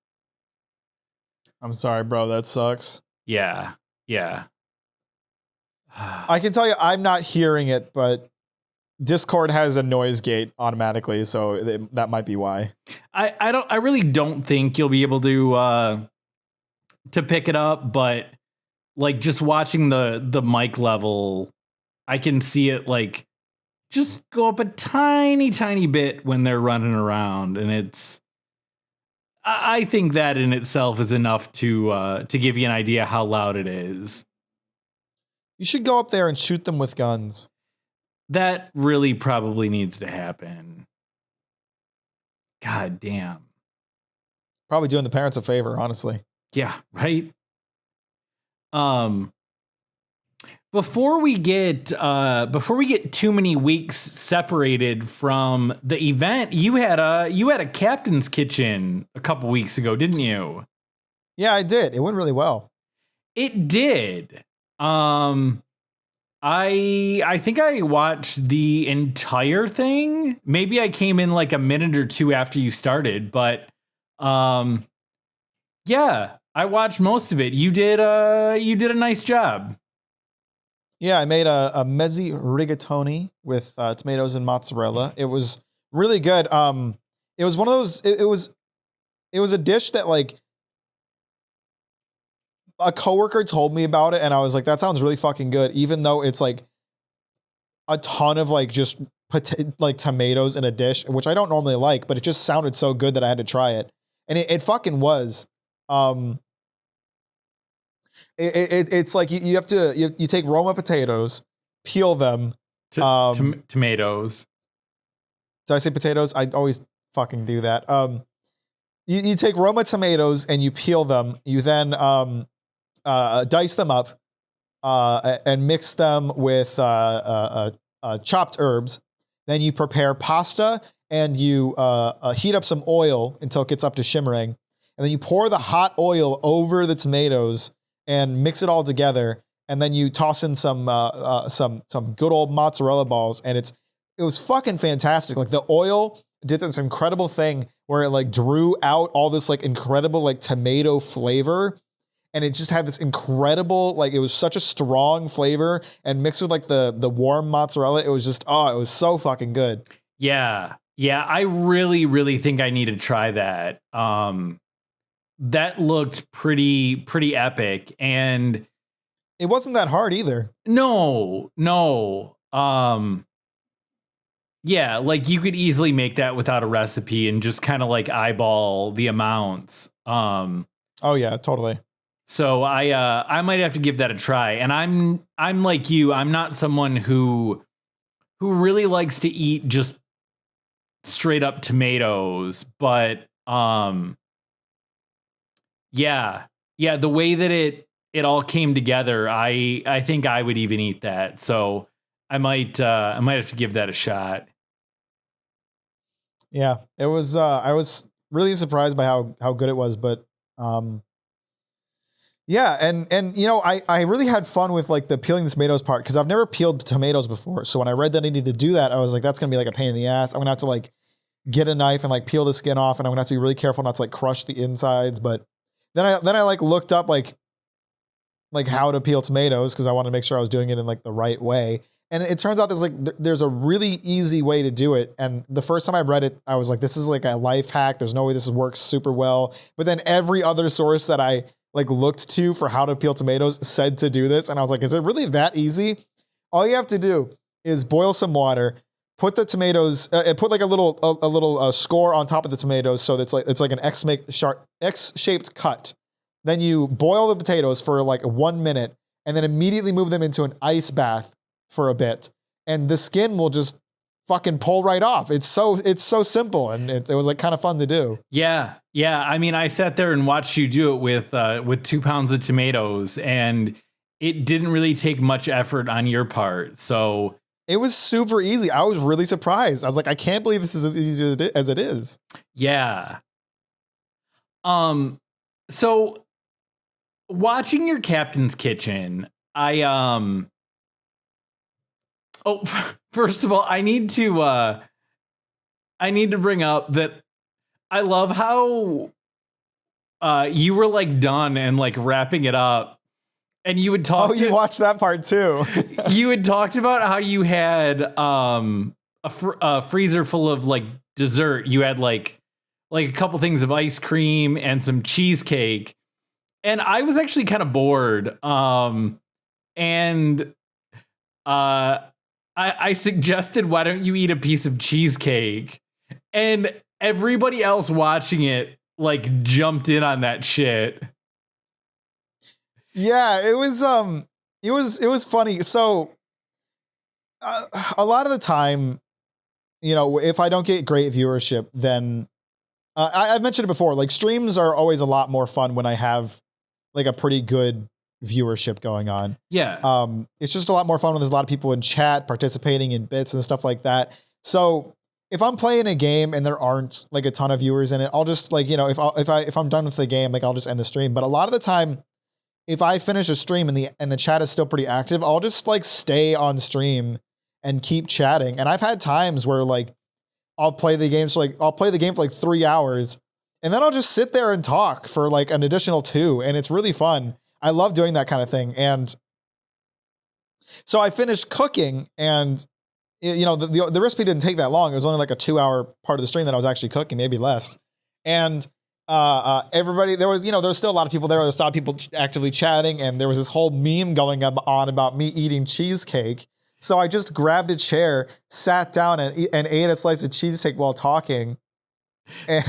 I'm sorry, bro. That sucks. Yeah. Yeah. I can tell you I'm not hearing it, but Discord has a noise gate automatically, so that might be why. I really don't think you'll be able to pick it up, but like just watching the mic level, I can see it like just go up a tiny bit when they're running around, and I think that in itself is enough to give you an idea how loud it is. You should go up there and shoot them with guns. That really probably needs to happen. God damn. Probably doing the parents a favor, honestly. Yeah, right? Before we get too many weeks separated from the event, you had a captain's kitchen a couple weeks ago, didn't you? Yeah, I did. It went really well. It did. I think I watched the entire thing. Maybe I came in like a minute or two after you started, but yeah, I watched most of it. You did a nice job. Yeah, I made a mezzi rigatoni with tomatoes and mozzarella. It was really good. It was one of those. It was a dish that like a coworker told me about it, and I was like, that sounds really fucking good. Even though it's like a ton of like just like tomatoes in a dish, which I don't normally like, but it just sounded so good that I had to try it. And it fucking was. It's like you have to, you take Roma potatoes, peel them. Tomatoes. Did I say potatoes? I always fucking do that. You take Roma tomatoes and you peel them. You then dice them up and mix them with chopped herbs. Then you prepare pasta and you heat up some oil until it gets up to shimmering. And then you pour the hot oil over the tomatoes and mix it all together. And then you toss in some good old mozzarella balls. And it was fucking fantastic. Like the oil did this incredible thing where it like drew out all this like incredible like tomato flavor. And it just had this incredible, like it was such a strong flavor and mixed with like the warm mozzarella. It was just, it was so fucking good. Yeah. Yeah. I really, really think I need to try that. That looked pretty epic. And it wasn't that hard either. No. Yeah, like you could easily make that without a recipe and just kind of like eyeball the amounts. Oh yeah, totally. So I might have to give that a try. And I'm like you, I'm not someone who really likes to eat just straight up tomatoes, but yeah, the way that it all came together, I think I would even eat that. So I might have to give that a shot. Yeah, it was. I was really surprised by how good it was, but yeah, and you know, I really had fun with like the peeling the tomatoes part because I've never peeled tomatoes before. So when I read that I needed to do that, I was like, that's gonna be like a pain in the ass. I'm gonna have to like get a knife and like peel the skin off, and I'm gonna have to be really careful not to like crush the insides. But then I like looked up like how to peel tomatoes because I wanted to make sure I was doing it in like the right way. And it turns out there's a really easy way to do it. And the first time I read it, I was like, this is like a life hack. There's no way this works super well. But then every other source that I like looked to for how to peel tomatoes said to do this. And I was like, is it really that easy? All you have to do is boil some water, put the tomatoes, put like a little score on top of the tomatoes. So that's it's like an X-shaped cut. Then you boil the potatoes for like 1 minute and then immediately move them into an ice bath for a bit, and the skin will just fucking pull right off. It's so simple, and it was like kind of fun to do. Yeah. I mean, I sat there and watched you do it with 2 pounds of tomatoes, and it didn't really take much effort on your part. So it was super easy. I was really surprised. I was like, I can't believe this is as easy as it is. Yeah. So watching your Captain's Kitchen, first of all, I need to bring up that I love how you were like done and like wrapping it up, and you would talk. Oh, you watched that part too. You had talked about how you had a freezer full of like dessert. You had like a couple things of ice cream and some cheesecake, and I was actually kind of bored. I suggested, why don't you eat a piece of cheesecake? And everybody else watching it like jumped in on that shit. Yeah, it was funny. So a lot of the time, you know, if I don't get great viewership, then I've mentioned it before, like streams are always a lot more fun when I have like a pretty good viewership going on. Yeah. It's just a lot more fun when there's a lot of people in chat participating in bits and stuff like that. So if I'm playing a game and there aren't like a ton of viewers in it, I'll just like, you know, if I'm done with the game, like I'll just end the stream. But a lot of the time, if I finish a stream and the chat is still pretty active, I'll just like stay on stream and keep chatting. And I've had times where like I'll play the game for like 3 hours and then I'll just sit there and talk for like an additional 2, and it's really fun. I love doing that kind of thing. And so I finished cooking, and you know, the recipe didn't take that long. It was only like a 2-hour part of the stream that I was actually cooking, maybe less. And everybody, there was still a lot of people there. There was a lot of people actively chatting, and there was this whole meme going on about me eating cheesecake. So I just grabbed a chair, sat down, and ate a slice of cheesesteak while talking, and,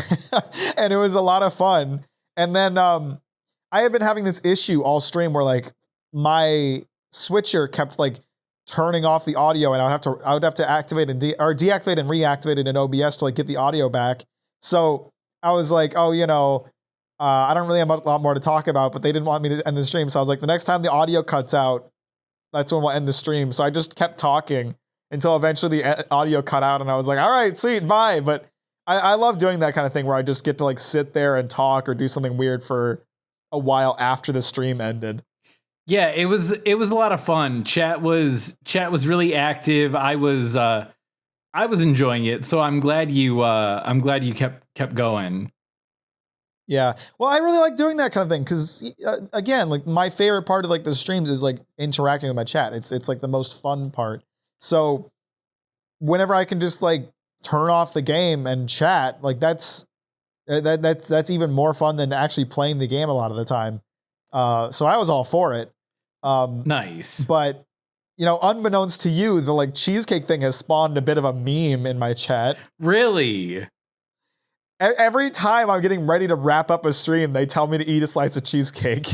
and it was a lot of fun. And then I had been having this issue all stream where like my switcher kept like turning off the audio, and I would have to activate and deactivate and reactivate it in OBS to like get the audio back. So I was like, oh, I don't really have a lot more to talk about, but they didn't want me to end the stream. So I was like, the next time the audio cuts out, that's when we'll end the stream. So I just kept talking until eventually the audio cut out, and I was like, all right, sweet, bye. But I love doing that kind of thing where I just get to like sit there and talk or do something weird for a while after the stream ended. Yeah, it was a lot of fun. Chat was really active. I was enjoying it. So I'm glad you kept going. Yeah. Well, I really like doing that kind of thing because, again, like my favorite part of like the streams is like interacting with my chat. It's like the most fun part. So whenever I can just like turn off the game and chat, like that's even more fun than actually playing the game a lot of the time. So I was all for it. Nice. But unbeknownst to you, the like cheesecake thing has spawned a bit of a meme in my chat. Really? Every time I'm getting ready to wrap up a stream, they tell me to eat a slice of cheesecake.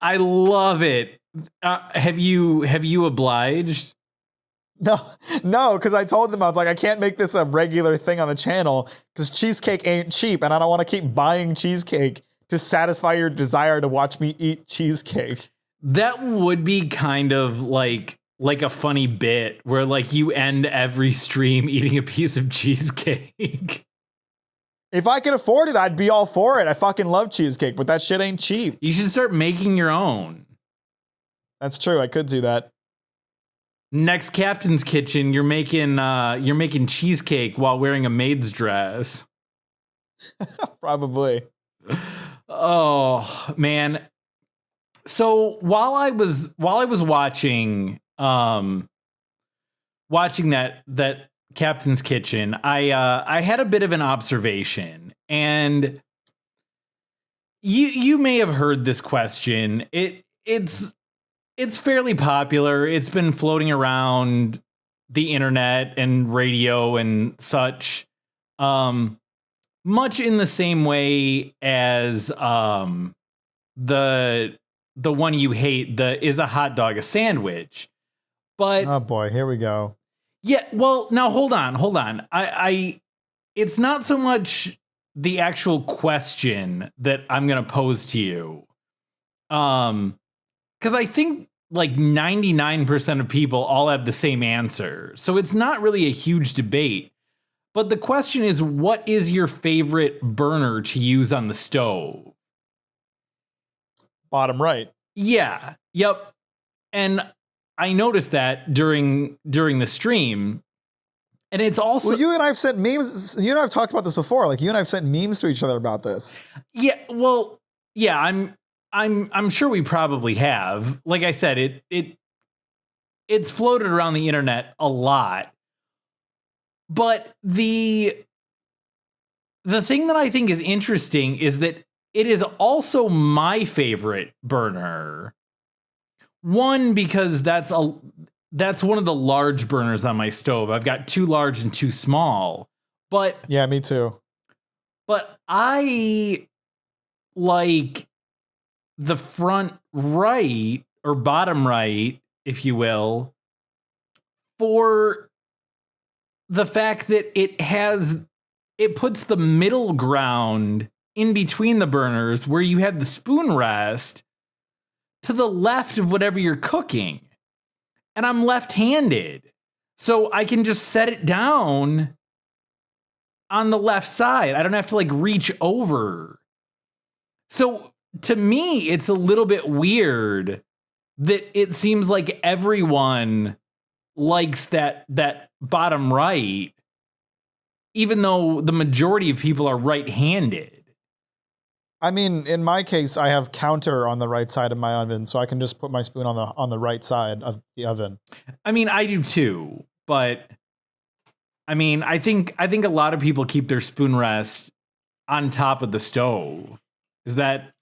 I love it. Have you obliged? No, because I told them, I was like, I can't make this a regular thing on the channel because cheesecake ain't cheap, and I don't want to keep buying cheesecake to satisfy your desire to watch me eat cheesecake. That would be kind of like a funny bit where like you end every stream eating a piece of cheesecake. If I could afford it, I'd be all for it. I fucking love cheesecake, but that shit ain't cheap. You should start making your own. That's true. I could do that. Next Captain's Kitchen, you're making cheesecake while wearing a maid's dress. Probably. Oh man. So while I was watching that Captain's Kitchen, I had a bit of an observation, and you may have heard this question. It's fairly popular. It's been floating around the internet and radio and such, much in the same way as the one you hate, is a hot dog a sandwich? But oh boy, here we go. Yeah, well, now hold on. I it's not so much the actual question that I'm going to pose to you. Cuz I think like 99% of people all have the same answer. So it's not really a huge debate. But the question is, what is your favorite burner to use on the stove? Bottom right. Yeah. Yep. And I noticed that during the stream. And it's also, well, you and I've sent memes. You and I've talked about this before. Like you and I've sent memes to each other about this. Yeah. Well, yeah, I'm sure we probably have. Like I said, it's floated around the internet a lot. But the thing that I think is interesting is that it is also my favorite burner. One, because that's one of the large burners on my stove. I've got 2 large and 2 small. But yeah, me too. But I like the front right or bottom right, if you will, for the fact that it puts the middle ground in between the burners where you have the spoon rest to the left of whatever you're cooking. And I'm left-handed. So I can just set it down on the left side. I don't have to like reach over. So to me, it's a little bit weird that it seems like everyone likes that bottom right, even though the majority of people are right-handed. I mean, in my case, I have counter on the right side of my oven, so I can just put my spoon on the right side of the oven. I mean, I do too, but I mean, I think a lot of people keep their spoon rest on top of the stove. Is that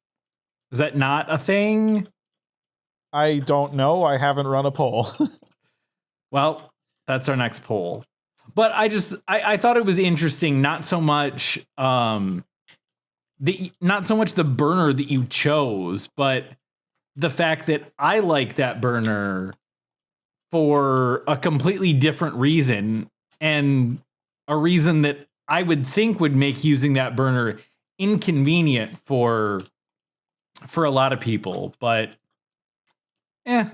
not a thing? I don't know. I haven't run a poll. Well, that's our next poll. But I thought it was interesting, not so much the burner that you chose, but the fact that I like that burner for a completely different reason, and a reason that I would think would make using that burner inconvenient for a lot of people. But I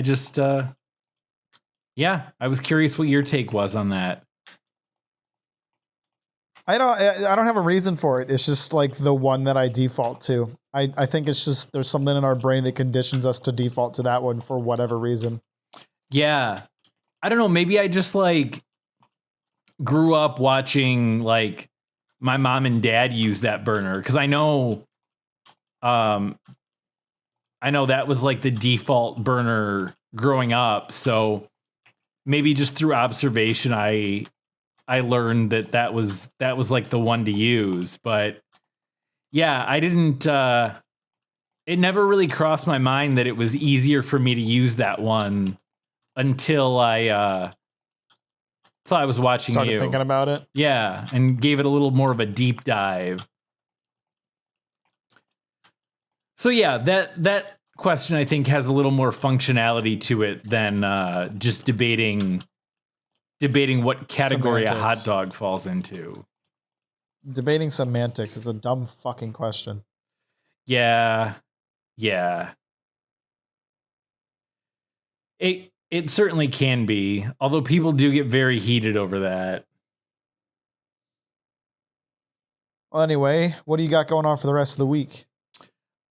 just I was curious what your take was on that. I don't have a reason for it. It's just like the one that I default to. I think it's just there's something in our brain that conditions us to default to that one for whatever reason. Yeah. I don't know, maybe I just like grew up watching like my mom and dad use that burner, because I know that was like the default burner growing up. So maybe just through observation, I learned that was like the one to use. But yeah, I didn't, it never really crossed my mind that it was easier for me to use that one until I was watching Started thinking about it. Yeah, and gave it a little more of a deep dive. So yeah, that question I think has a little more functionality to it than just debating what category a hot dog falls into. Debating semantics is a dumb fucking question. Yeah. It certainly can be, although people do get very heated over that. Well, anyway, what do you got going on for the rest of the week?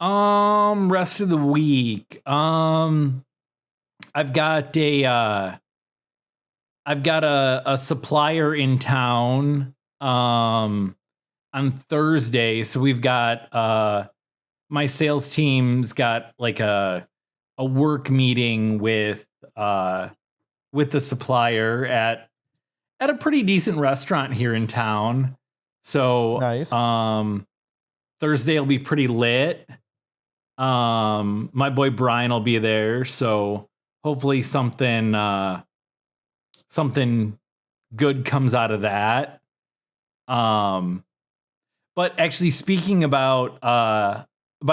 Rest of the week. I've got a supplier in town on Thursday. So we've got my sales team's got like a work meeting with the supplier at a pretty decent restaurant here in town. So nice. Thursday will be pretty lit. My boy Brian will be there, so hopefully something good comes out of that. But actually, speaking about, by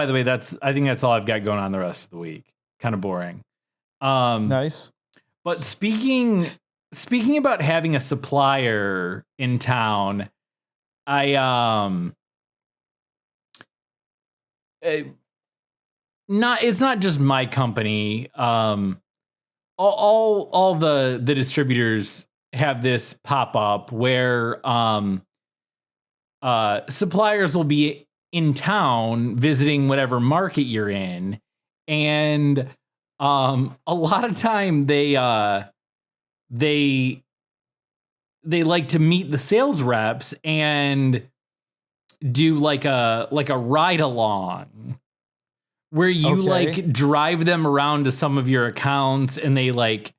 the way, I think that's all I've got going on the rest of the week. Kind of boring. Nice. But speaking about having a supplier in town, it's not just my company. All the distributors have this pop up where suppliers will be in town visiting whatever market you're in, and a lot of time they like to meet the sales reps and do like a ride along where you like drive them around to some of your accounts, and they like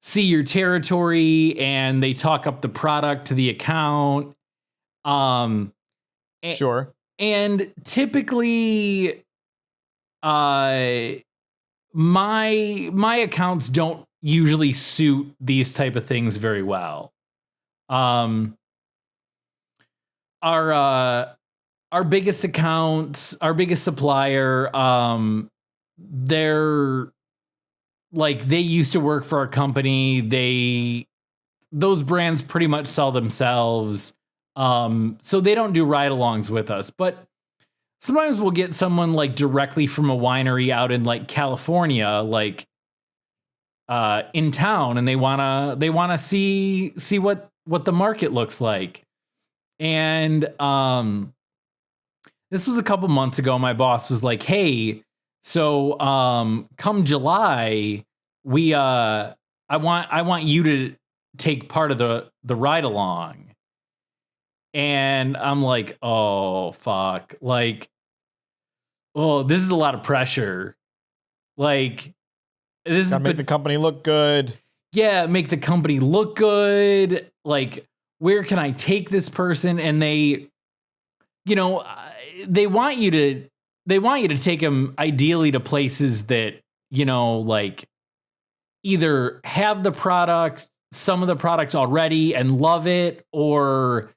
see your territory and they talk up the product to the account. Sure. And typically my accounts don't usually suit these type of things very well. Our biggest accounts, our biggest supplier, they're like, they used to work for our company. Those brands pretty much sell themselves. So they don't do ride-alongs with us, but sometimes we'll get someone like directly from a winery out in like California, like in town, and they wanna see what the market looks like. And this was a couple months ago. My boss was like, "Hey, so come July, I want you to take part of the ride along." And I'm like, "Oh fuck!" Like, oh, this is a lot of pressure. Like, this is make the company look good. Yeah, make the company look good. Like, where can I take this person? And they want you to they want you to take them ideally to places that, you know, like either have the product, some of the product already and love it, or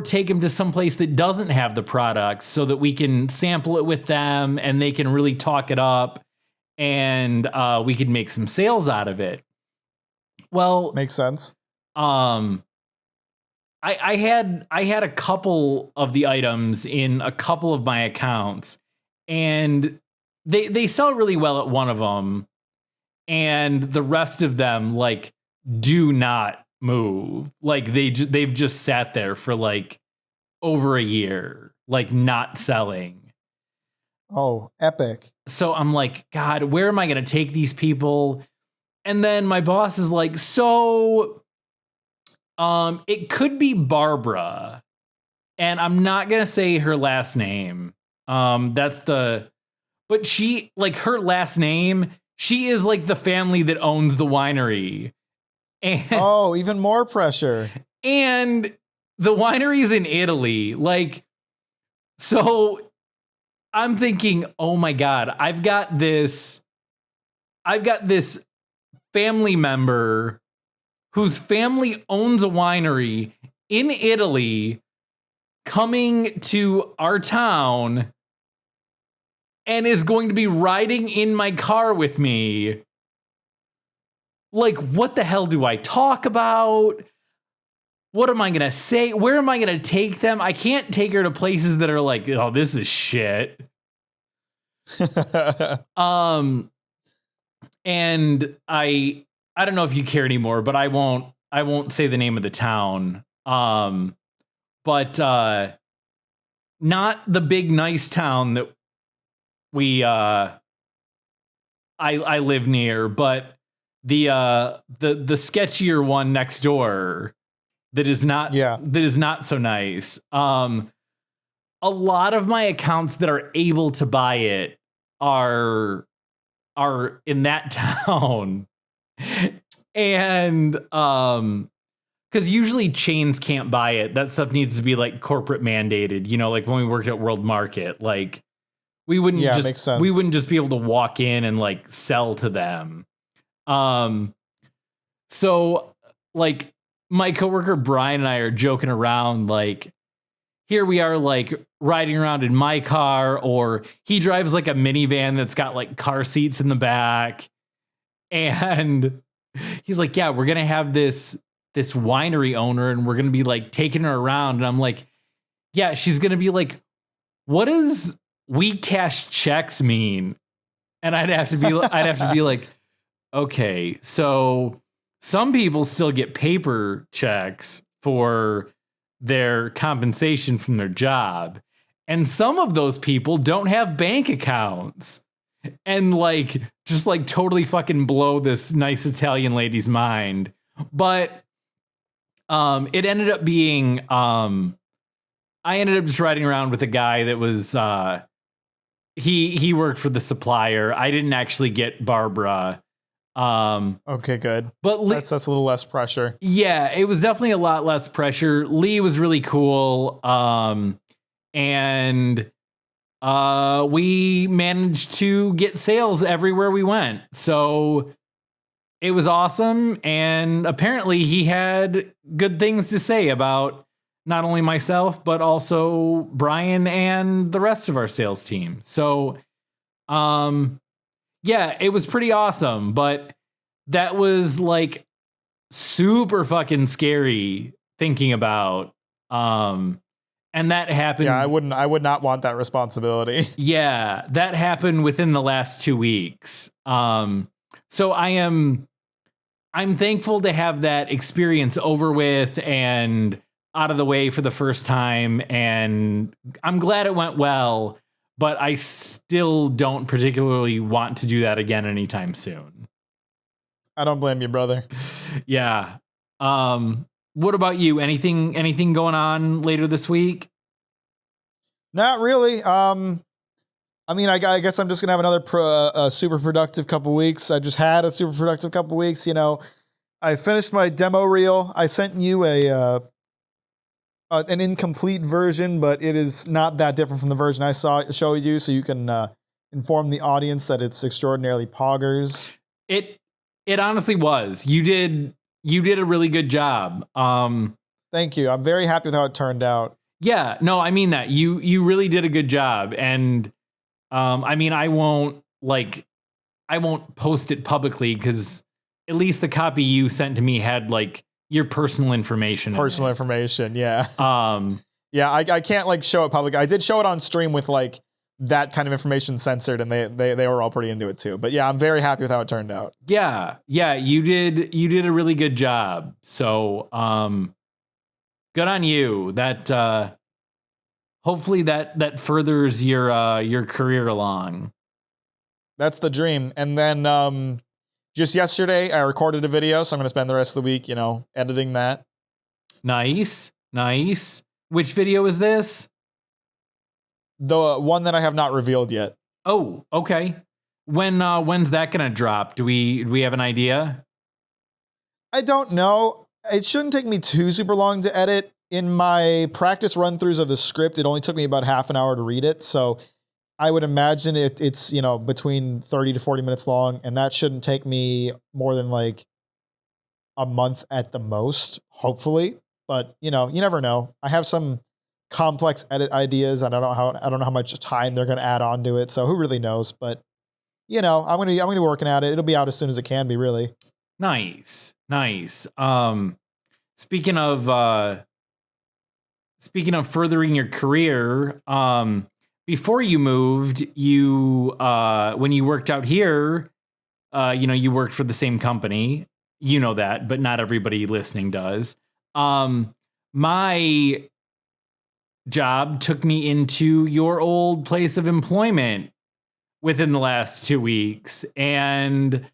take them to some place that doesn't have the product so that we can sample it with them and they can really talk it up and we can make some sales out of it. Well, makes sense. I had a couple of the items in a couple of my accounts, and they sell really well at one of them, and the rest of them like do not move. Like they've just sat there for like over a year, like not selling. Oh, epic. So I'm like, God, where am I going to take these people? And then my boss is like, so it could be Barbara, and I'm not going to say her last name. But she, like, her last name, she is like the family that owns the winery. And, oh, even more pressure. And the winery's in Italy. Like, so I'm thinking, oh my God, I've got this family member whose family owns a winery in Italy coming to our town and is going to be riding in my car with me. Like, what the hell do I talk about? What am I going to say? Where am I going to take them? I can't take her to places that are like, oh, this is shit. And I don't know if you care anymore, but I won't say the name of the town. But not the big nice town that we I live near, but the sketchier one next door that is not so nice. A lot of my accounts that are able to buy it are in that town. And because usually chains can't buy it. That stuff needs to be like corporate mandated, you know, like when we worked at World Market, like we wouldn't just be able to walk in and like sell to them. So like my coworker Brian and I are joking around, like here we are like riding around in my car, or he drives like a minivan that's got like car seats in the back. And he's like, yeah, we're going to have this winery owner and we're going to be like taking her around. And I'm like, yeah, she's going to be like, what does we cash checks mean? And I'd have to be like, okay, so some people still get paper checks for their compensation from their job. And some of those people don't have bank accounts. And like, just like totally fucking blow this nice Italian lady's mind. But it ended up being, I ended up just riding around with a guy that was, he worked for the supplier. I didn't actually get Barbara. Okay, good. But that's a little less pressure. Yeah, it was definitely a lot less pressure. Lee was really cool. And we managed to get sales everywhere we went. So it was awesome. And apparently he had good things to say about not only myself, but also Brian and the rest of our sales team. So, yeah, it was pretty awesome, but that was like super fucking scary thinking about. And that happened. Yeah, I would not want that responsibility. Yeah, that happened within the last 2 weeks. So I'm thankful to have that experience over with and out of the way for the first time. And I'm glad it went well, but I still don't particularly want to do that again anytime soon. I don't blame you, brother. Yeah. What about you? Anything going on later this week? Not really. I mean, I guess I'm just gonna have another super productive couple weeks. I just had a super productive couple weeks. You know, I finished my demo reel. I sent you a an incomplete version, but it is not that different from the version I show you, so you can inform the audience that it's extraordinarily poggers. It honestly was. You did a really good job. Thank you. I'm very happy with how it turned out. Yeah, no, I mean that. You really did a good job. And I mean, I won't post it publicly because at least the copy you sent to me had like your personal information. Personal information, yeah. Yeah, I can't like show it publicly. I did show it on stream with like that kind of information censored, and they were all pretty into it too. But yeah, I'm very happy with how it turned out. Yeah, you did a really good job. So good on you. That hopefully that furthers your career along. That's the dream. And then just yesterday I recorded a video, so I'm going to spend the rest of the week, editing that. Nice. Which video is this? The one that I have not revealed yet. Oh, okay. When's that going to drop? Do we have an idea? I don't know. It shouldn't take me too super long to edit. In my practice run-throughs of the script, it only took me about half an hour to read it. So I would imagine it's between 30 to 40 minutes long, and that shouldn't take me more than like a month at the most, hopefully. But you never know. I have some complex edit ideas, and I don't know how much time they're going to add on to it. So who really knows? But I'm going to be working at it. It'll be out as soon as it can be, really. Nice. Speaking of furthering your career, before you moved, when you worked out here, you worked for the same company. You know that, but not everybody listening does. My job took me into your old place of employment within the last 2 weeks, and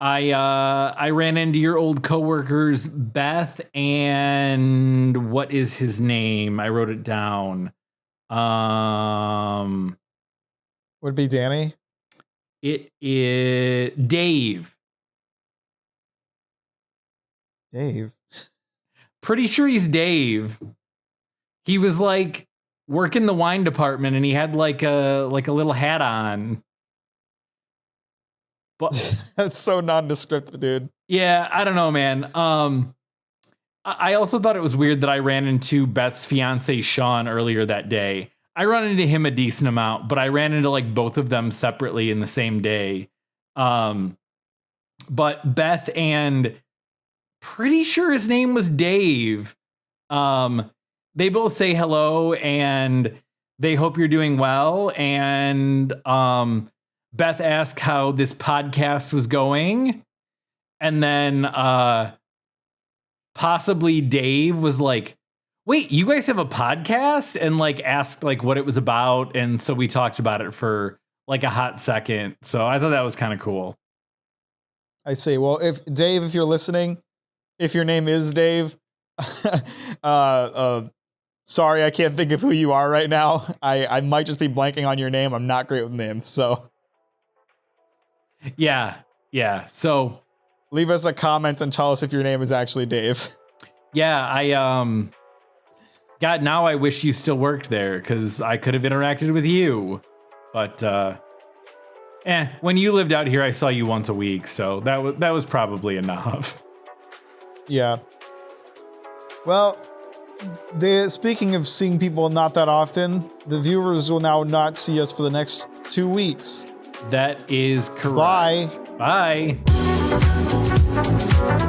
I ran into your old coworkers, Beth, and what is his name? I wrote it down. Would it be Danny? It is Dave. Dave. Pretty sure he's Dave. He was like working the wine department, and he had like a little hat on. But that's so nondescript, dude. Yeah, I don't know, man. I also thought it was weird that I ran into Beth's fiance Sean earlier that day. I run into him a decent amount, but I ran into like both of them separately in the same day. But Beth and pretty sure his name was Dave. They both say hello and they hope you're doing well. And Beth asked how this podcast was going. And then possibly Dave was like, wait, you guys have a podcast? And like asked like what it was about. And so we talked about it for like a hot second. So I thought that was kind of cool. I see. Well, if you're listening, if your name is Dave, sorry, I can't think of who you are right now. I might just be blanking on your name. I'm not great with names, so. Yeah. So leave us a comment and tell us if your name is actually Dave. Yeah, God, now I wish you still worked there because I could have interacted with you. But when you lived out here, I saw you once a week, so that was probably enough. Yeah. Well, speaking of seeing people not that often, the viewers will now not see us for the next 2 weeks. That is correct. Bye.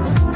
Bye.